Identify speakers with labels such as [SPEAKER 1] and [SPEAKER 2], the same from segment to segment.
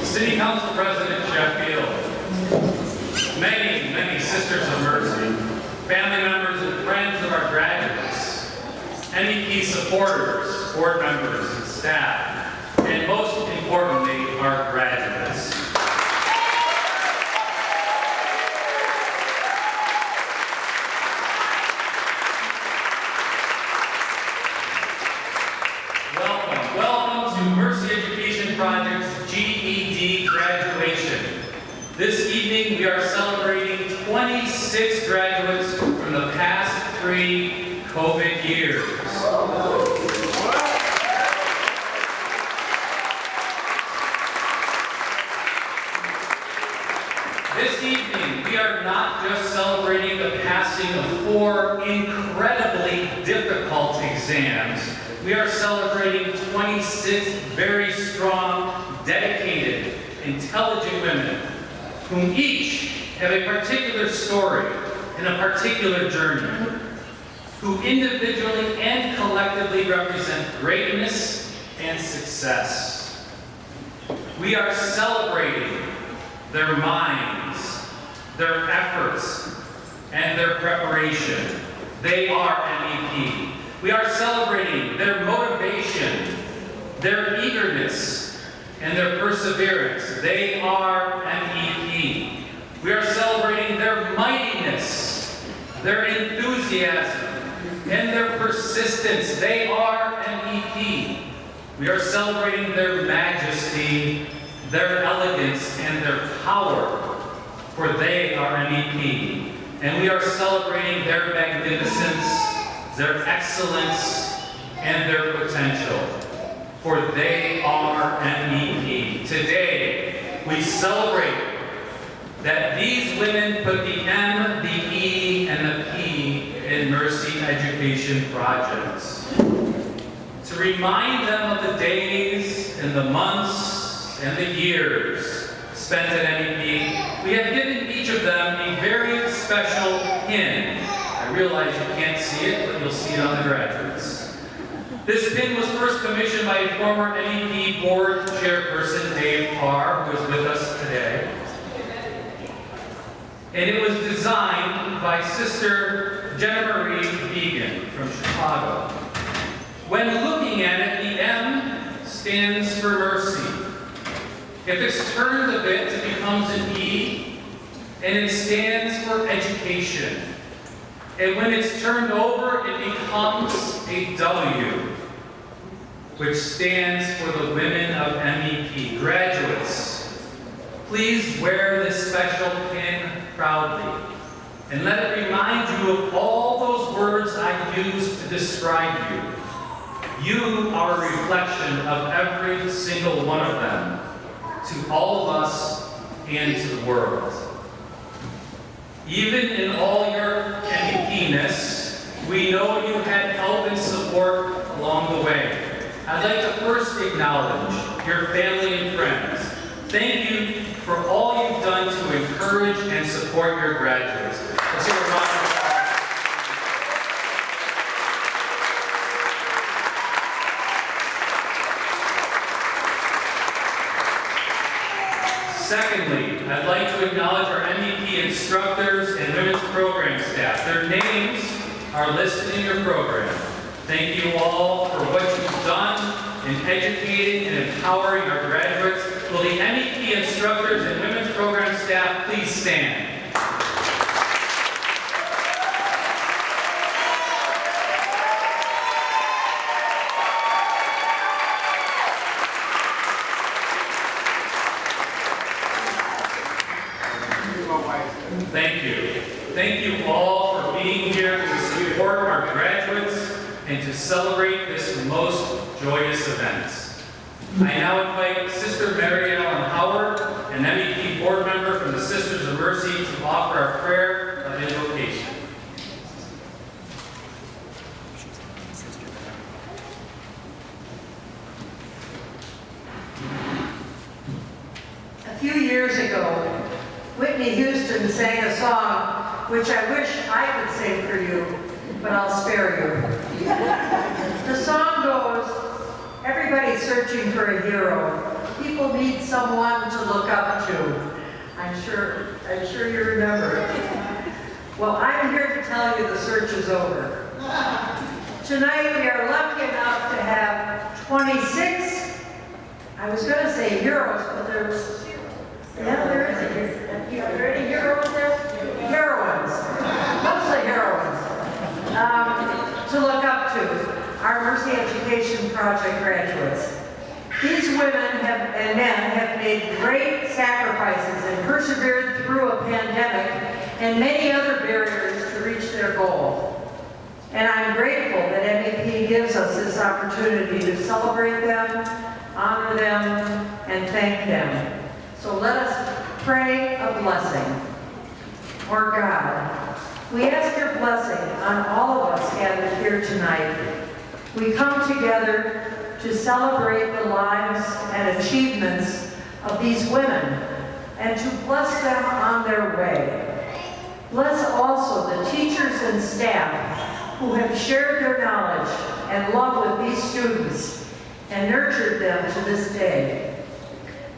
[SPEAKER 1] City Council President Sheffield, many Sisters of Mercy, family members and friends of our graduates, MEP supporters, board members and staff, and most importantly, our graduates. Welcome to Mercy Education Project's GED Graduation. This evening we are celebrating 26 graduates from the past 3 COVID years. This evening we are not just celebrating the passing of 4 incredibly difficult exams. We are celebrating 26 very strong, dedicated, intelligent women whom each have a particular story and a particular journey, who individually and collectively represent greatness and success. We are celebrating their minds, their efforts, and their preparation. They are MEP. We are celebrating their motivation, their eagerness, and their perseverance. They are MEP. We are celebrating their mightiness, their enthusiasm, and their persistence. They are MEP. We are celebrating their majesty, their elegance, and their power, for they are MEP. And we are celebrating their magnificence, their excellence, and their potential, for they are MEP. Today, we celebrate that these women put the M, the E, and the P in Mercy Education Projects. To remind them of the days and the months and the years spent at MEP, we have given each of them a very special pin. I realize you can't see it, but you'll see it on the graduates. This pin was first commissioned by a former MEP board chairperson, Dave Parr, who is with us today. And it was designed by Sister Jenna Marie Vegan from Chicago. When looking at it, the M stands for mercy. If it's turned a bit, it becomes an E, and it stands for education. And when it's turned over, it becomes a W, which stands for the women of MEP. Graduates, please wear this special pin proudly, and let it remind you of all those words I used to describe you. You are a reflection of every single one of them, to all of us and to the world. Even in all your MEP-ness, we know you had help and support along the way. I'd like to first acknowledge your family and friends. Thank you for all you've done to encourage and support your graduates. Let's hear a round of applause. Secondly, I'd like to acknowledge our MEP instructors and women's program staff. Their names are listed in your program. Thank you all for what you've done in educating and empowering our graduates. Will the MEP instructors and women's program staff please stand? Thank you. Thank you all for being here to support our graduates and to celebrate this most joyous event. I now invite Sister Mary Ellen Howard, an MEP board member from the Sisters of Mercy, to offer our prayer of invocation.
[SPEAKER 2] A few years ago, Whitney Houston sang a song which I wish I could sing for you, but I'll spare you. The song goes, everybody's searching for a hero. You people need someone to look up to. I'm sure you remember it. Well, I'm here to tell you the search is over. Tonight we are lucky enough to have 26, I was going to say heroes, but there's, yeah, there is a hero. Are there any heroes there? Heroines, mostly heroines, to look up to. Our Mercy Education Project graduates. These women and men have made great sacrifices and persevered through a pandemic and many other barriers to reach their goal. And I'm grateful that MEP gives us this opportunity to celebrate them, honor them, and thank them. So let us pray a blessing. Lord God, we ask your blessing on all of us gathered here tonight. We come together to celebrate the lives and achievements of these women and to bless them on their way. Bless also the teachers and staff who have shared their knowledge and love with these students and nurtured them to this day.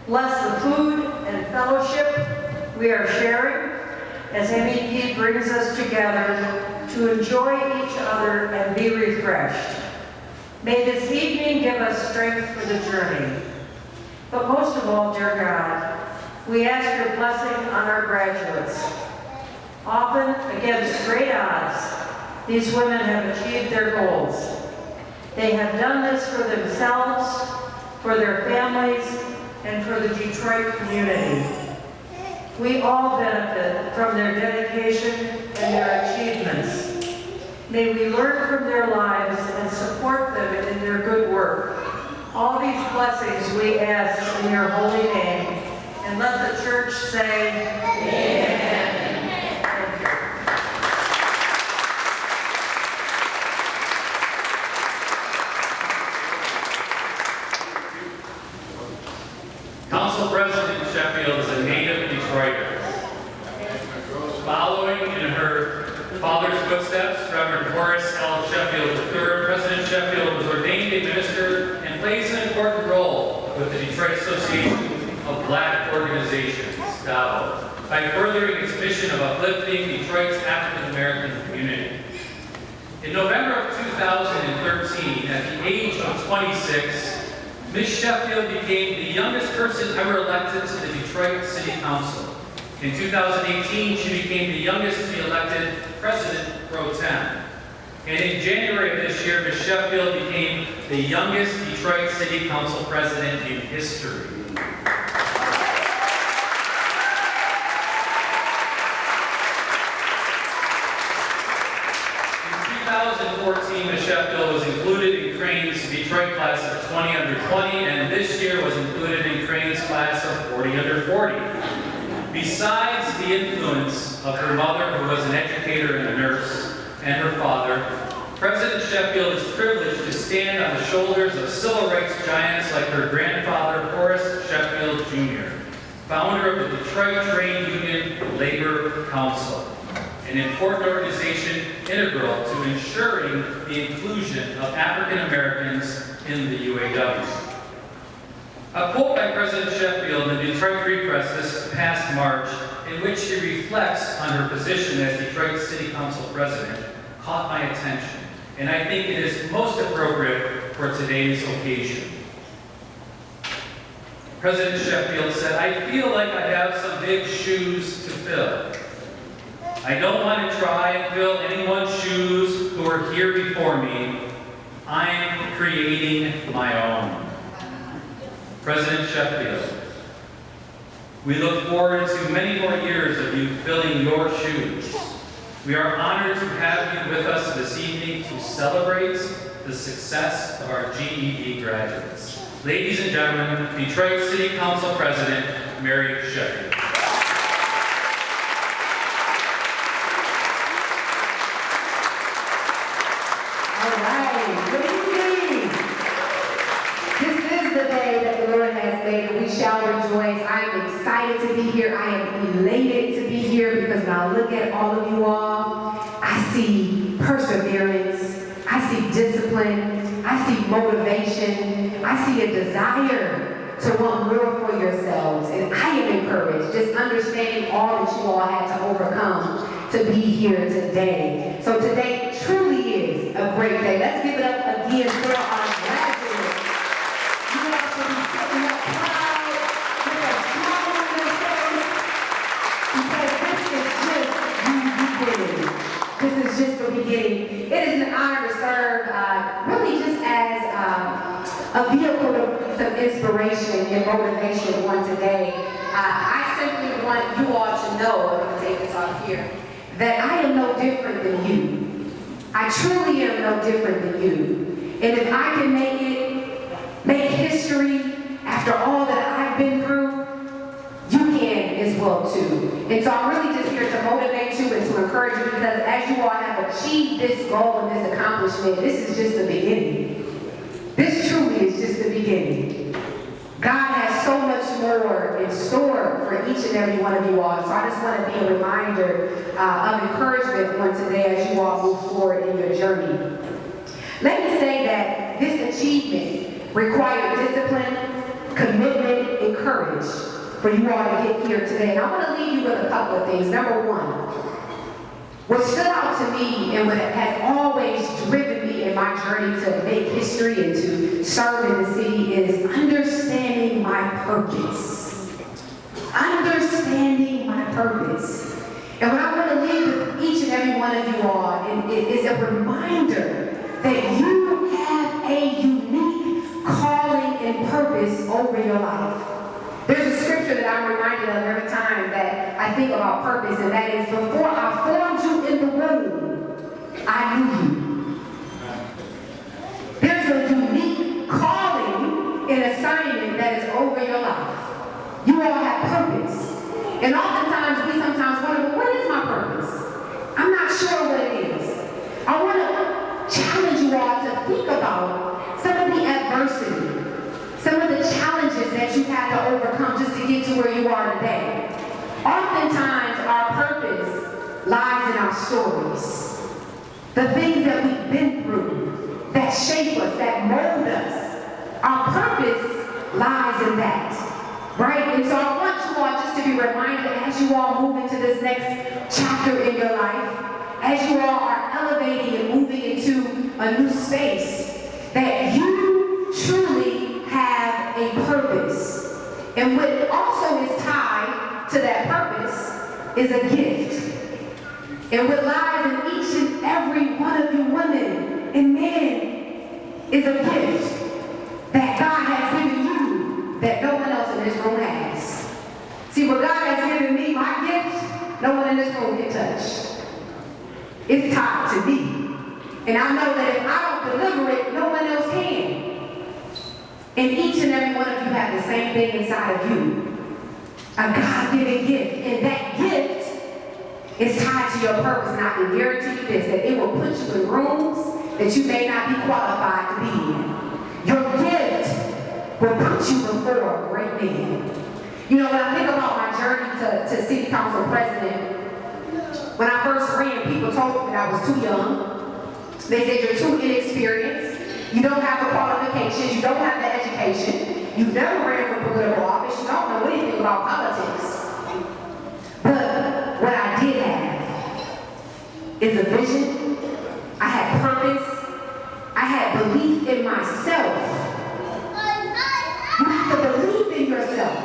[SPEAKER 2] Bless the food and fellowship we are sharing as MEP brings us together to enjoy each other and be refreshed. May this evening give us strength for the journey. But most of all, dear God, we ask your blessing on our graduates. Often, against great odds, these women have achieved their goals. They have done this for themselves, for their families, and for the Detroit community. We all benefit from their dedication and their achievements. May we learn from their lives and support them in their good work. All these blessings we ask in your holy name. And let the church say, Amen. Thank you.
[SPEAKER 1] Council President Sheffield is a native Detroiter. Following in her father's footsteps, Reverend Horace L. Sheffield III, President Sheffield was ordained a minister and plays an important role with the Detroit Association of Black Organizations, DAO, by furthering its mission of uplifting Detroit's African American community. In November of 2013, at the age of 26, Ms. Sheffield became the youngest person ever elected to the Detroit City Council. In 2018, she became the youngest to be elected President Pro Tem. And in January of this year, Ms. Sheffield became the youngest Detroit City Council President in history. In 2014, Ms. Sheffield was included in Crane's Detroit class of 20 under 20, and this year was included in Crane's class of 40 under 40. Besides the influence of her mother, who was an educator and a nurse, and her father, President Sheffield is privileged to stand on the shoulders of civil rights giants like her grandfather, Horace Sheffield Jr., founder of the Detroit Trade Union Labor Council, an important organization integral to ensuring the inclusion of African Americans in the UAW. A quote by President Sheffield in the Detroit Free Press this past March, in which she reflects on her position as Detroit City Council President, caught my attention, and I think it is most appropriate for today's occasion. President Sheffield said, "I feel like I have some big shoes to fill. I don't want to try and fill anyone's shoes who are here before me. I'm creating my own." President Sheffield, we look forward to many more years of you filling your shoes. We are honored to have you with us this evening to celebrate the success of our GED graduates. Ladies and gentlemen, Detroit City Council President, Mary Sheffield.
[SPEAKER 3] All right, good evening. This is the day that the Lord has made, and we shall rejoice. I am excited to be here. I am elated to be here because when I look at all of you all, I see perseverance, I see discipline, I see motivation, I see a desire to want more for yourselves. And I am encouraged, just understanding all that you all had to overcome to be here today. So today truly is a great day. Let's give it up again for our graduates. You all should be sitting up proud with a smile on your face, because this is just the beginning. It is an honor to serve, really just as a vehicle of some inspiration and motivation on today. I simply want you all to know, I'm going to take this off here, that I am no different than you. I truly am no different than you. And if I can make history after all that I've been through, you can as well too. And so I'm really just here to motivate you and to encourage you, because as you all have achieved this goal and this accomplishment, this is just the beginning. This truly is just the beginning. God has so much more in store for each and every one of you all. So I just want to be a reminder of encouragement on today as you all move forward in your journey. Let me say that this achievement required discipline, commitment, and courage for you all to get here today. And I want to leave you with a couple of things. Number one, what stood out to me and what has always driven me in my journey to make history and to serve in the city is understanding my purpose. Understanding my purpose. And what I want to leave with each and every one of you all is a reminder that you have a unique calling and purpose over your life. There's a scripture that I'm reminded of every time that I think about purpose, and that is, before I formed you in the womb, I knew you. There's a unique calling and assignment that is over your life. You all have purpose. And oftentimes, we sometimes wonder, well, what is my purpose? I'm not sure what it is. I want to challenge you all to think about some of the adversity, some of the challenges that you had to overcome just to get to where you are today. Oftentimes, our purpose lies in our stories. The things that we've been through, that shape us, that mold us. Our purpose lies in that, right? And so I want you all just to be reminded as you all move into this next chapter in your life, as you all are elevating and moving into a new space, that you truly have a purpose. And what also is tied to that purpose is a gift. And what lies in each and every one of you women and men is a gift that God has given you that no one else in this room has. See, what God has given me, my gift, no one in this room can touch. It's tied to me. And I know that if I don't deliver it, no one else can. And each and every one of you have the same thing inside of you. A God-given gift. And that gift is tied to your purpose. And I can guarantee you this, that it will put you in rooms that you may not be qualified to be in. Your gift will put you before a great man. You know, when I think about my journey to city council president, when I first ran, people told me that I was too young. They said, you're too inexperienced. You don't have the qualifications. You don't have the education. You've never ran for political office. You don't know anything about politics. But what I did have is a vision. I had purpose. I had belief in myself. You have to believe in yourself,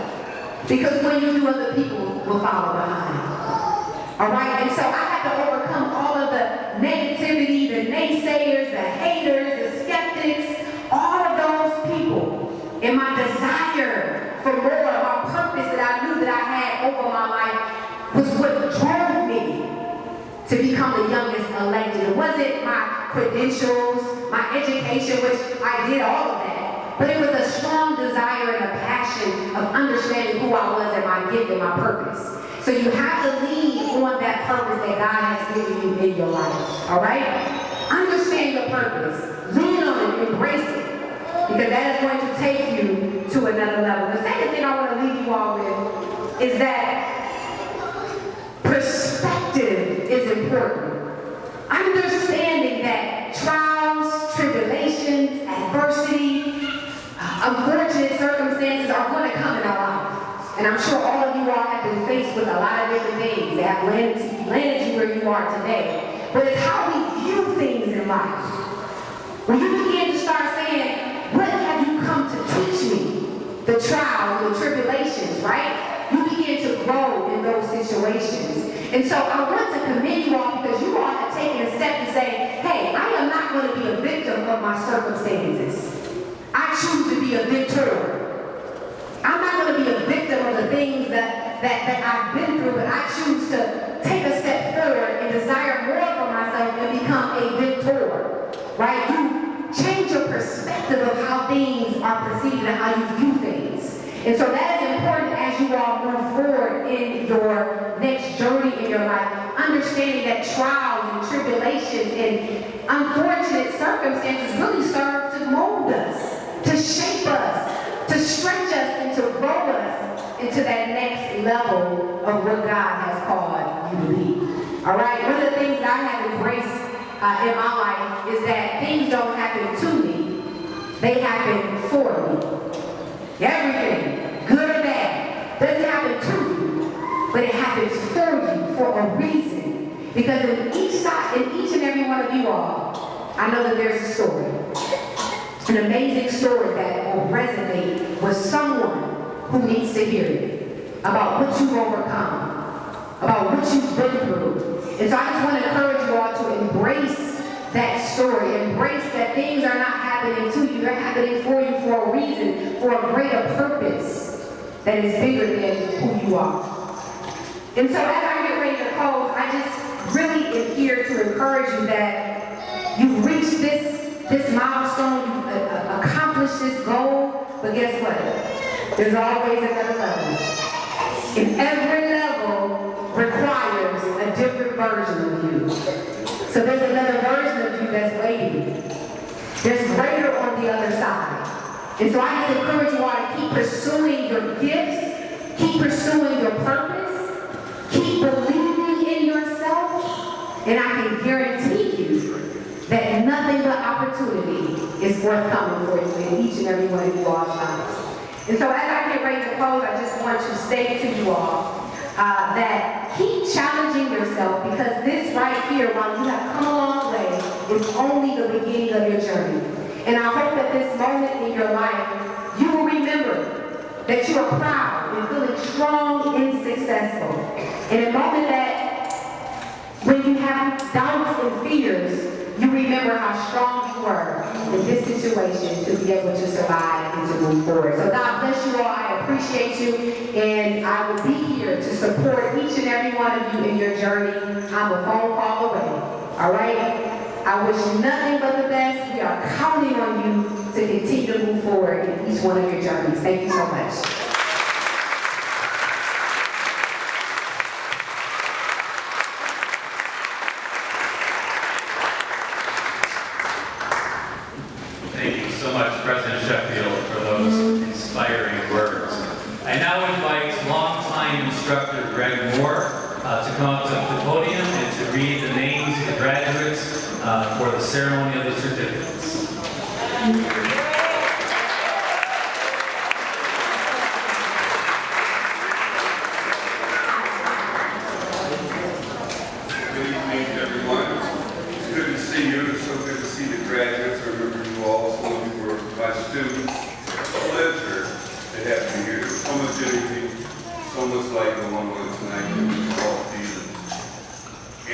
[SPEAKER 3] because when you do, other people will follow behind. All right? And so I had to overcome all of the negativity, the naysayers, the haters, the skeptics, all of those people. And my desire for more, my purpose that I knew that I had over my life was what drove me to become the youngest elected. It wasn't my credentials, my education, which I did all of that. But it was a strong desire and a passion of understanding who I was and my gift and my purpose. So you have to lean on that purpose that God has given you in your life, all right? Understand your purpose. Lean on it, embrace it, because that is going to take you to another level. The second thing I want to leave you all with is that perspective is important. Understanding that trials, tribulations, adversity, unfortunate circumstances are And I'm sure all of you all have been faced with a lot of different things that have landed you where you are today. But it's how we view things in life. When you begin to start saying, what have you come to teach me? The trials, the tribulations, right? You begin to grow in those situations. And so I want to commend you all because you all have taken a step to say, hey, I am not going to be a victim of my circumstances. I choose to be a victor. I'm not going to be a victim of the things that I've been through, but I choose to take a step forward and desire more for myself and become a victor. Right? You change your perspective of how things are perceived and how you view things. And so that is important as you all move forward in your next journey in your life, understanding that trials and tribulations and unfortunate circumstances really serve to mold us, to shape us, to stretch us, and to grow us into that next level of what God has called you to be. All right? One of the things that I have embraced in my life is that things don't happen to me, they happen for me. Everything, good or bad, doesn't happen to you, but it happens for you for a reason. Because in each and every one of you all, I know that there's a story. An amazing story that will resonate with someone who needs to hear it. About what you've overcome. About what you've been through. And so I just want to encourage you all to embrace that story. Embrace that things are not happening to you. They're happening for you for a reason, for a greater purpose that is bigger than who you are. And so as I get ready to close, I just really am here to encourage you that you've reached this milestone, you've accomplished this goal, but guess what? There's always another level. And every level requires a different version of you. So there's another version of you that's waiting. There's greater on the other side. And so I just encourage you all to keep pursuing your gifts, keep pursuing your purpose, keep believing in yourself, and I can guarantee you that nothing but opportunity is forthcoming for you in each and every one of you all's lives. And so as I get ready to close, I just want to say to you all that keep challenging yourself, because this right here, while you have come a long way, is only the beginning of your journey. And I hope that this moment in your life, you will remember that you are proud and feeling strong and successful. In a moment that when you have doubts and fears, you remember how strong you were in this situation to be able to survive and to move forward. So God bless you all. I appreciate you, and I will be here to support each and every one of you in your journey. I'm a phone call away. All right? I wish you nothing but the best. We are counting on you to continue to move forward in each one of your journeys. Thank you so much.
[SPEAKER 1] Thank you so much, President Sheffield, for those inspiring words. I now invite longtime instructor Greg Moore to come up to the podium and to read the names of the graduates for the ceremony of the certificates.
[SPEAKER 4] Good evening, everyone. It's good to see you. It's so good to see the graduates. I remember you all. Some of you were my students. It's a pleasure to have you here. So much energy, so much like the one tonight that we can all feel.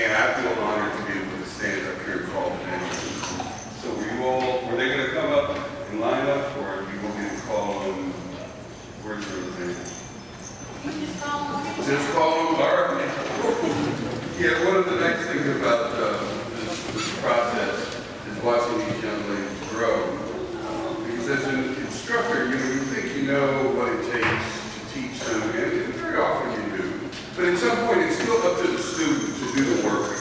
[SPEAKER 4] And I feel honored to be able to stand up here and call the names. So were they going to come up and line up, or do you want me to call them? Where's your name? Just call them, all right. Yeah, one of the nice things about this process is watching these young ladies grow. Because as an instructor, you think you know what it takes to teach them, and very often you do. But at some point, it's still up to the student to do the work.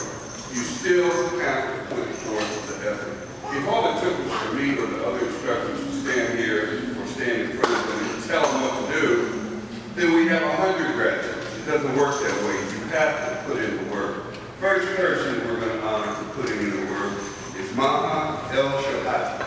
[SPEAKER 4] You still have to put forth the effort. If all it took was for me or the other instructors to stand here or stand in front of them and tell them what to do, then we have 100 graduates. It doesn't work that way. You have to put in the work. First person we're going to honor for putting in the work is Maha El Shahati.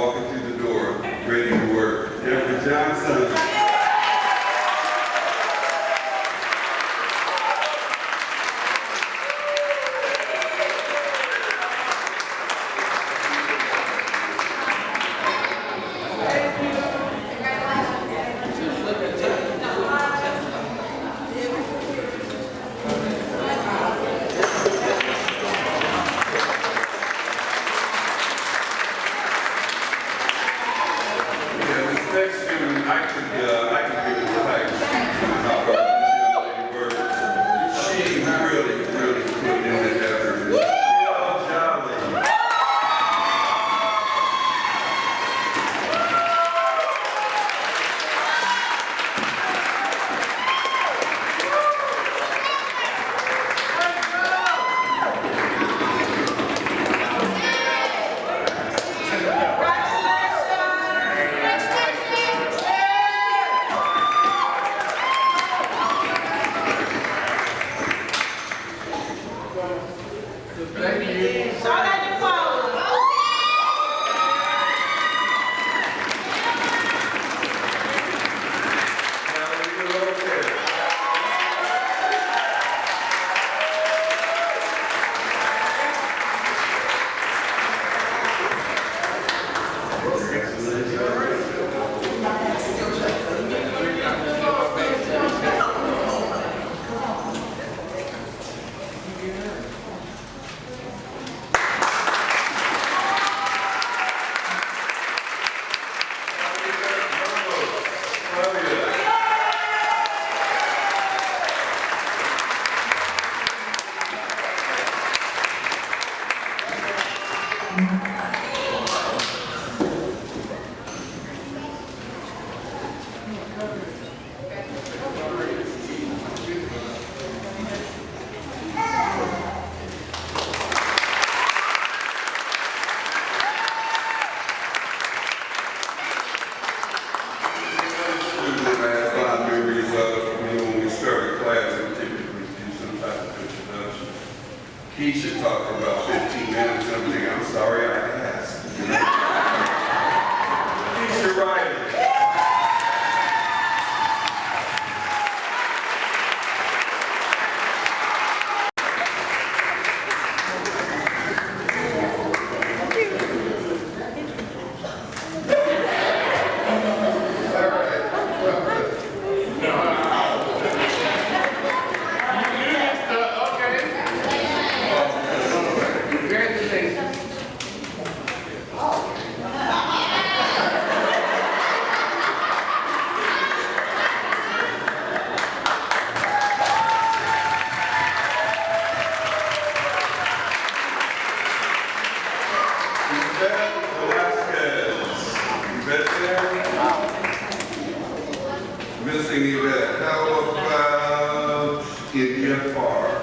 [SPEAKER 4] walking through the door, ready to work. Jeffrey Johnson. He should talk for about 15 minutes or something. I'm sorry I asked. Keisha Riley. Missing event. How about India Farr?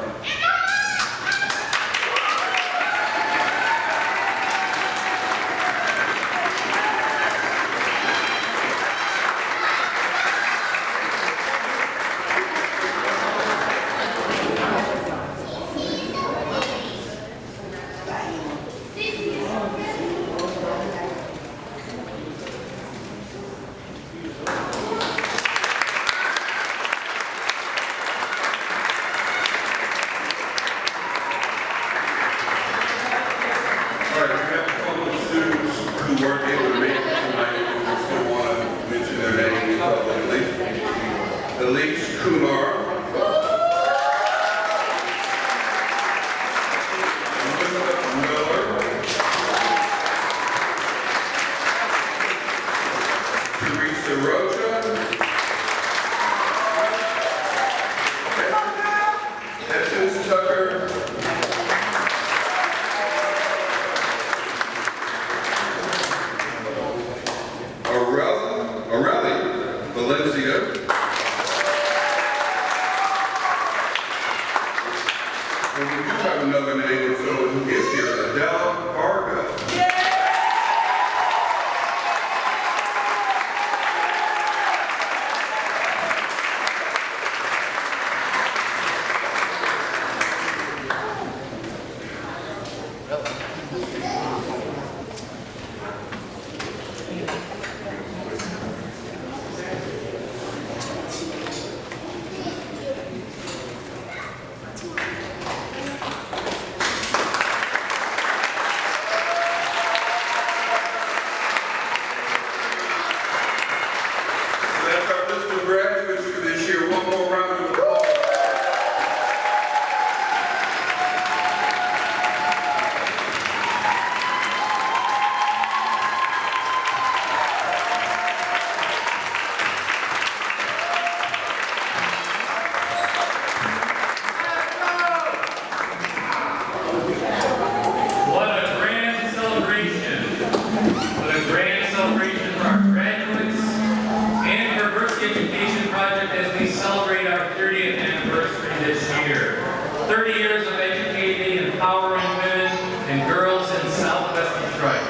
[SPEAKER 1] empowering women and girls in Southwest Detroit.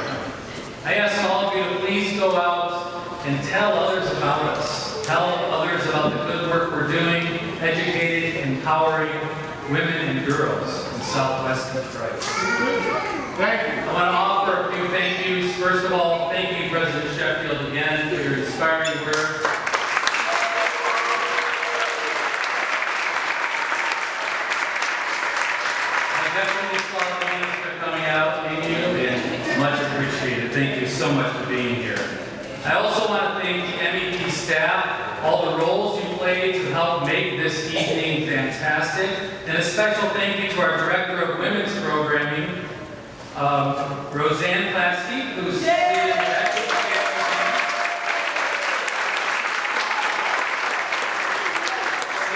[SPEAKER 1] I ask all of you to please go out and tell others about us. Tell others about the good work we're doing, educating, empowering women and girls in Southwest Detroit.
[SPEAKER 4] Thank you.
[SPEAKER 1] I want to offer a few thank yous. First of all, thank you, President Sheffield, again, for your inspiring work. I definitely saw the meetings for coming out, thank you, and much appreciated. Thank you so much for being here. I also want to thank the MEP staff, all the roles you played to help make this evening fantastic, and a special thank you to our Director of Women's Programming, Roseanne Plasky, who's seated next to me.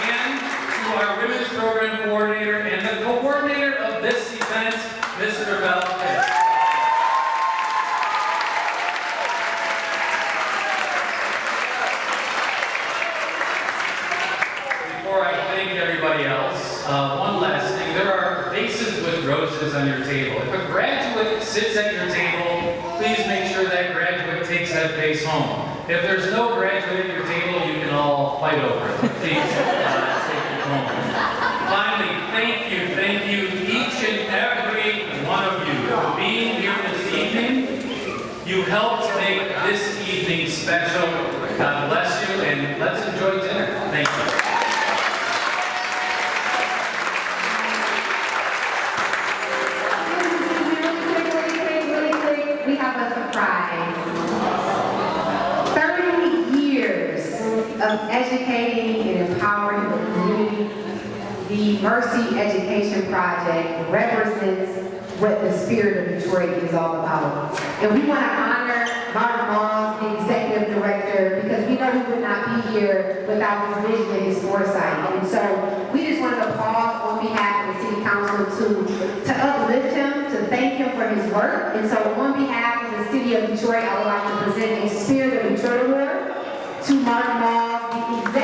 [SPEAKER 1] And to our Women's Program Coordinator and the coordinator of this event, Mr. Belkis. Before I thank everybody else, one last thing. There are vases with roses on your table. If a graduate sits at your table, please make sure that graduate takes that vase home. If there's no graduate at your table, you can all fight over it. Please take it home. Finally, thank you, each and every one of you for being here this evening. You helped make this evening special. God bless you, and let's enjoy dinner. Thank you.
[SPEAKER 3] We have a surprise. 30 years of educating and empowering the community. The Mercy Education Project represents what the spirit of Detroit is all about. And we want to honor Martin Moss, the executive director, because we know he would not be here without his vision and his foresight. And so we just wanted to pause on behalf of the city council to uplift him, to thank him for his work. And so on behalf of the city of Detroit, I would like to present a Spirit of Detroit Award to Martin Moss, the executive